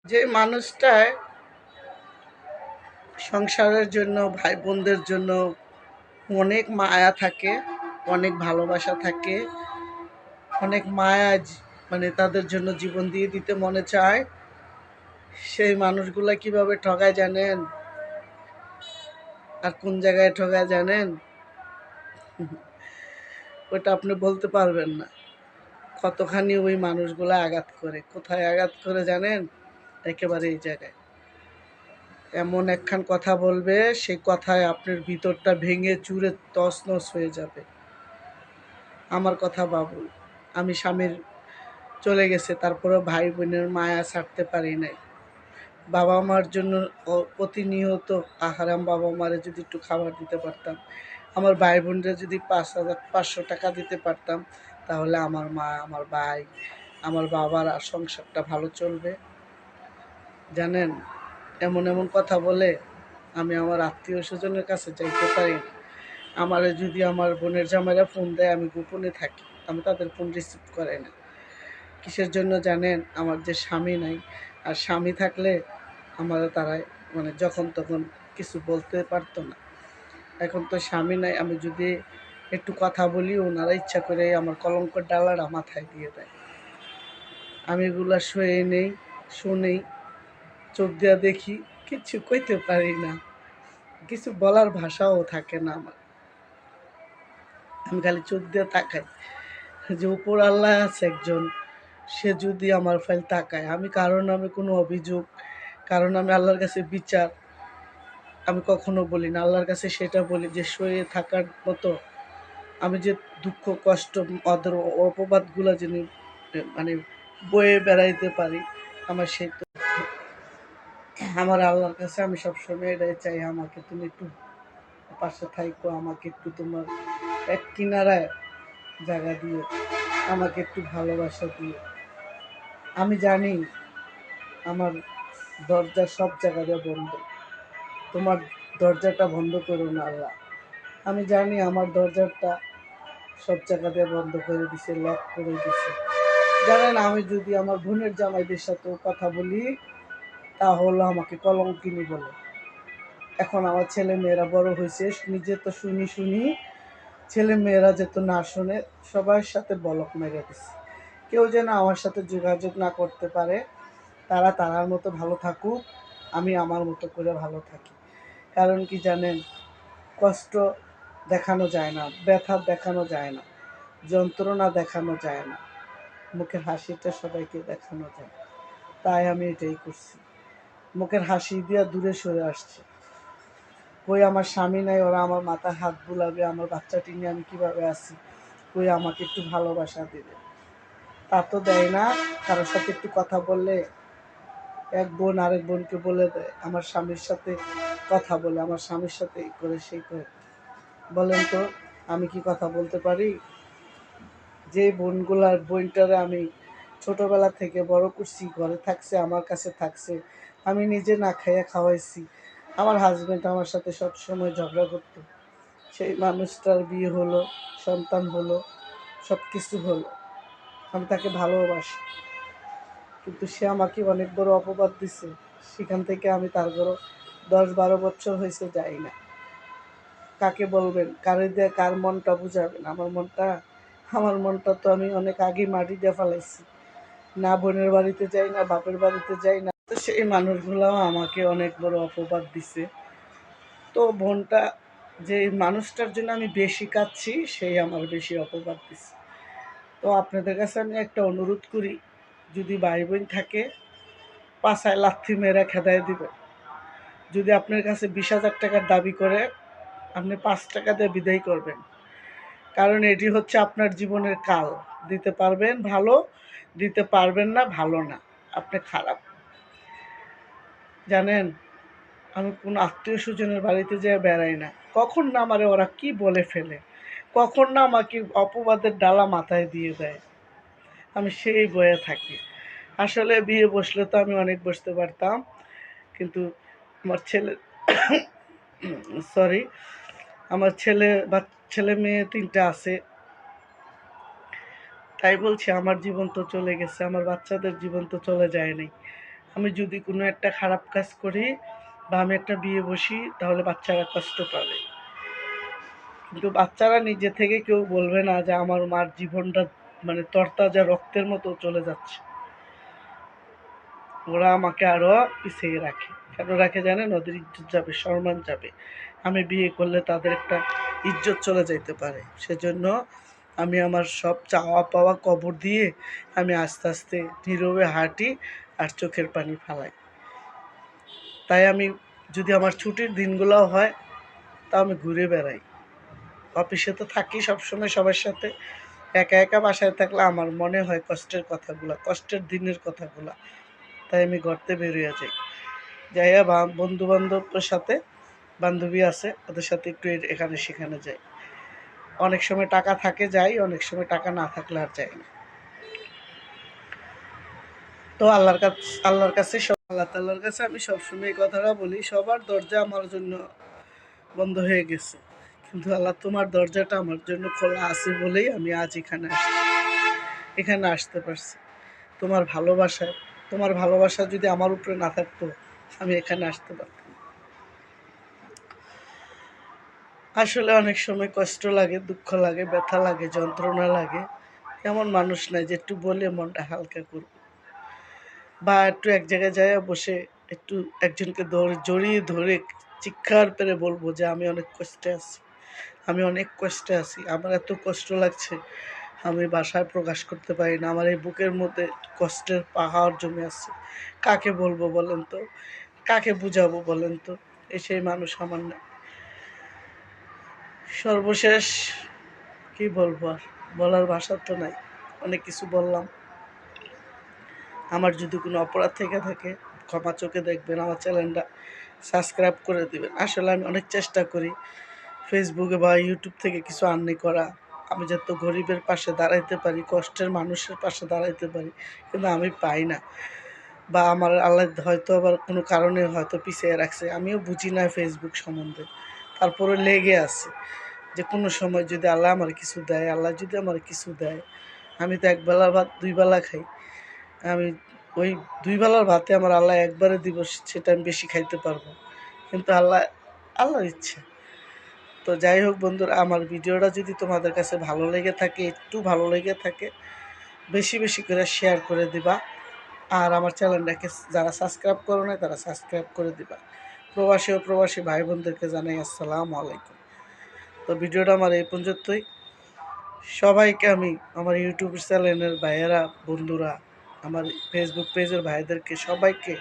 যে মানুষটায় সংসারের জন্য ভাই বোনদের জন্য অনেক মায়া থাকে, অনেক ভালোবাসা থাকে, অনেক মায়া মানে তাদের জন্য জীবন দিয়ে দিতে মনে চায়, সেই মানুষগুলা কিভাবে ঠগায় জানেন? আর কোন জায়গায় ঠগায় জানেন? ওটা আপনি বলতে পারবেন না। কতখানি ওই মানুষগুলা আঘাত করে, কোথায় আঘাত করে জানেন? একেবারে এই জায়গায় এমন একখান কথা বলবে, সেই কথায় আপনার ভিতরটা ভেঙে চুরে তছনছ হয়ে যাবে। আমার কথা বাবুল, আমি স্বামীর চলে গেছে, তারপরেও ভাই বোনের মায়া ছাড়তে পারি নাই। বাবা মার জন্য প্রতিনিয়ত আহারাম বাবা মারে যদি একটু খাবার দিতে পারতাম, আমার ভাই বোনরা যদি 5,500 টাকা দিতে পারতাম, তাহলে আমার মা, আমার ভাই, আমার বাবার আর সংসারটা ভালো চলবে। জানেন, এমন এমন কথা বলে আমি আমার আত্মীয় স্বজনের কাছে যাইতে পারি না। আমার যদি আমার বোনের জামাইরা ফোন দেয়, আমি গোপনে থাকি, আমি তাদের ফোন রিসিভ করে না। কিসের জন্য জানেন? আমার যে স্বামী নাই, আর স্বামী থাকলে আমার তারাই মানে যখন তখন কিছু বলতে পারতো না। এখন তো স্বামী নাই, আমি যদি একটু কথা বলি, ওনারা ইচ্ছা করে আমার কলঙ্কের ডালাটা মাথায় দিয়ে দেয়। আমি এগুলা সয়ে নেই, শুনেই, চোখ দিয়া দেখি, কিছু কইতে পারি না, কিছু বলার ভাষাও থাকে না আমার। আমি খালি চোখ দিয়ে তাকাই যে উপর আল্লাহ আছে একজন, সে যদি আমার ফাইল তাকায়, আমি কারণ আমি কোনো অভিযোগ, কারণ আমি আল্লাহর কাছে বিচার আমি কখনো বলি না। আল্লাহর কাছে সেটা বলি যে সয়ে থাকার মতো, আমি যে দুঃখ কষ্ট অদর অপবাদগুলো যিনি মানে বয়ে বেড়াইতে পারি, আমার সেই তো আমার আল্লাহর কাছে আমি সবসময় এটাই চাই, আমাকে তুমি একটু পাশে থাইকো, আমাকে একটু তোমার এক কিনারায় জায়গা দিও, আমাকে একটু ভালোবাসা দিও। আমি জানি আমার দরজা সব জায়গাতে বন্ধ, তোমার দরজাটা বন্ধ করো না আল্লাহ। আমি জানি আমার দরজাটা সব জায়গাতে বন্ধ করে দিছে, লক করে দিছে। জানেন, আমি যদি আমার বোনের জামাইদের সাথেও কথা বলি, তাহলে আমাকে কলঙ্কিনী বলে। এখন আমার ছেলে মেয়েরা বড় হয়েছে, নিজে তো শুনি শুনি, ছেলে মেয়েরা যেত না শুনে, সবার সাথে বলক মেরে দিছে। কেউ যেন আমার সাথে যোগাযোগ না করতে পারে, তারা তারার মতো ভালো থাকুক, আমি আমার মতো করে ভালো থাকি। কারণ কি জানেন, কষ্ট দেখানো যায় না, ব্যথা দেখানো যায় না, যন্ত্রণা দেখানো যায় না, মুখের হাসিটা সবাইকে দেখানো যায়। তাই আমি এটাই করছি, মুখের হাসি দিয়া দূরে সরে আসছি। কই আমার স্বামী নাই, ওরা আমার মাথায় হাত বুলাবে, আমার বাচ্চাটি নিয়ে আমি কীভাবে আছি, কই আমাকে একটু ভালোবাসা দেবে, তা তো দেয় না। কারোর সাথে একটু কথা বললে এক বোন আরেক বোনকে বলে দেয় আমার স্বামীর সাথে কথা বলে, আমার স্বামীর সাথে এই করে সেই করে। বলেন তো, আমি কি কথা বলতে পারি? যে বোনগুলার বোনটারে আমি ছোটবেলা থেকে বড় করছি, ঘরে থাকছে, আমার কাছে থাকছে, আমি নিজে না খাইয়া খাওয়াইছি, আমার হাজব্যান্ড আমার সাথে সব সময় ঝগড়া করতো, সেই মানুষটার বিয়ে হলো, সন্তান হলো, সব কিছু হলো, আমি তাকে ভালোবাসি, কিন্তু সে আমাকে অনেক বড় অপবাদ দিছে। সেখান থেকে আমি তার ঘরও 10-12 বছর হয়েছে যাই না। কাকে বলবেন, কারে দিয়ে কার মনটা বুঝাবেন? আমার মনটা তো আমি অনেক আগেই মাটি দিয়ে ফেলাইছি। না বোনের বাড়িতে যাই, না বাপের বাড়িতে যাই না। তো সেই মানুষগুলাও আমাকে অনেক বড় অপবাদ দিছে। তো বোনটা, যে মানুষটার জন্য আমি বেশি কাঁদছি, সেই আমার বেশি অপবাদ দিছে। তো আপনাদের কাছে আমি একটা অনুরোধ করি, যদি ভাই বোন থাকে, পাছায় লাথি মেরে খেদায় দিবেন। যদি আপনার কাছে 20,000 টাকার দাবি করে, আপনি 5 টাকা দিয়ে বিদায় করবেন। কারণ এটি হচ্ছে আপনার জীবনের কাল। দিতে পারবেন ভালো, দিতে পারবেন না ভালো না, আপনি খারাপ। জানেন, আমি কোনো আত্মীয় স্বজনের বাড়িতে যেয়ে বেড়াই না, কখন না আমারে ওরা কি বলে ফেলে, কখন না আমাকে অপবাদের ডালা মাথায় দিয়ে দেয়, আমি সেই বয়ে থাকি। আসলে বিয়ে বসলে তো আমি অনেক বসতে পারতাম, কিন্তু আমার ছেলে সরি, আমার ছেলে মেয়ে 3টা আছে, তাই বলছি আমার জীবন তো চলে গেছে, আমার বাচ্চাদের জীবন তো চলে যায় নাই। আমি যদি কোনো একটা খারাপ কাজ করি বা আমি একটা বিয়ে বসি তাহলে বাচ্চারা কষ্ট পাবে, কিন্তু বাচ্চারা নিজে থেকে কেউ বলবে না যে আমার মার জীবনটা মানে তরতাজা রক্তের মতো চলে যাচ্ছে। ওরা আমাকে আরও পিছিয়ে রাখে। কেন রাখে জানেন? ওদের ইজ্জত যাবে, সম্মান যাবে। আমি বিয়ে করলে তাদের একটা ইজ্জত চলে যাইতে পারে। সেজন্য আমি আমার সব চাওয়া পাওয়া কবর দিয়ে আমি আস্তে আস্তে নীরবে হাঁটি আর চোখের পানি ফালাই। তাই আমি যদি আমার ছুটির দিনগুলোও হয় তা আমি ঘুরে বেড়াই। অফিসে তো থাকি সবসময় সবার সাথে, একা একা বাসায় থাকলে আমার মনে হয় কষ্টের কথাগুলো, কষ্টের দিনের কথাগুলো। তাই আমি ঘরতে বেরিয়ে যাই, যাইয়া বন্ধু বান্ধবের সাথে, বান্ধবী আছে ওদের সাথে একটু এখানে সেখানে যাই। অনেক সময় টাকা থাকে যাই, অনেক সময় টাকা না থাকলে আর যাই না। তো আল্লাহর কাছে আল্লাহ তাআলার কাছে আমি সবসময় এই কথাটা বলি, সবার দরজা আমার জন্য বন্ধ হয়ে গেছে, কিন্তু আল্লাহ তোমার দরজাটা আমার জন্য খোলা আছে বলেই আমি আজ এখানে আসতে পারছি। তোমার ভালোবাসা যদি আমার উপরে না থাকতো আমি এখানে আসতে পারতাম। আসলে অনেক সময় কষ্ট লাগে, দুঃখ লাগে, ব্যথা লাগে, যন্ত্রণা লাগে। এমন মানুষ নাই যে একটু বলে মনটা হালকা করবে, বা একটু এক জায়গায় যায় বসে একটু একজনকে জড়িয়ে ধরে চিৎকার করে বলবো যে আমি অনেক কষ্টে আছি, আমি অনেক কষ্টে আছি, আমার এত কষ্ট লাগছে, আমি বাসায় প্রকাশ করতে পারি না, আমার এই বুকের মধ্যে কষ্টের পাহাড় জমে আছে। কাকে বলবো বলেন তো? কাকে বুঝাবো বলেন তো? সেই মানুষ আমার না। সর্বশেষ কি বলবো, আর বলার ভাষা তো নাই। অনেক কিছু বললাম। আমার যদি কোনো অপরাধ থেকে থাকে ক্ষমা চোখে দেখবেন, আমার চ্যানেলটা সাবস্ক্রাইব করে দেবেন। আসলে আমি অনেক চেষ্টা করি ফেসবুকে বা ইউটিউব থেকে কিছু আর্নিং করা, আমি যত গরিবের পাশে দাঁড়াইতে পারি, কষ্টের মানুষের পাশে দাঁড়াইতে পারি, কিন্তু আমি পাই না। বা আমার আল্লাহ হয়তো আবার কোনো কারণে হয়তো পিছিয়ে রাখছে, আমিও বুঝি না ফেসবুক সম্বন্ধে, তারপরে লেগে আছে যে কোনো সময় যদি আল্লাহ আমার কিছু দেয়, আল্লাহ যদি আমার কিছু দেয়। আমি তো একবেলা ভাত দুই বেলা খাই, আমি ওই দুই বেলার ভাতে আমার আল্লাহ একবারে দিব, সেটা আমি বেশি খাইতে পারবো, কিন্তু আল্লাহর ইচ্ছে। তো যাই হোক বন্ধুরা, আমার ভিডিওটা যদি তোমাদের কাছে ভালো লেগে থাকে, একটু ভালো লেগে থাকে, বেশি বেশি করে শেয়ার করে দিবা। আর আমার চ্যানেলটাকে যারা সাবস্ক্রাইব করো না তারা সাবস্ক্রাইব করে দিবা। প্রবাসী ও প্রবাসী ভাই বোনদেরকে জানাই আসসালামু আলাইকুম। তো ভিডিওটা আমার এই পর্যন্তই। সবাইকে আমি আমার ইউটিউব চ্যানেলের ভাইয়েরা, বন্ধুরা, আমার ফেসবুক পেজের ভাইদেরকে সবাইকে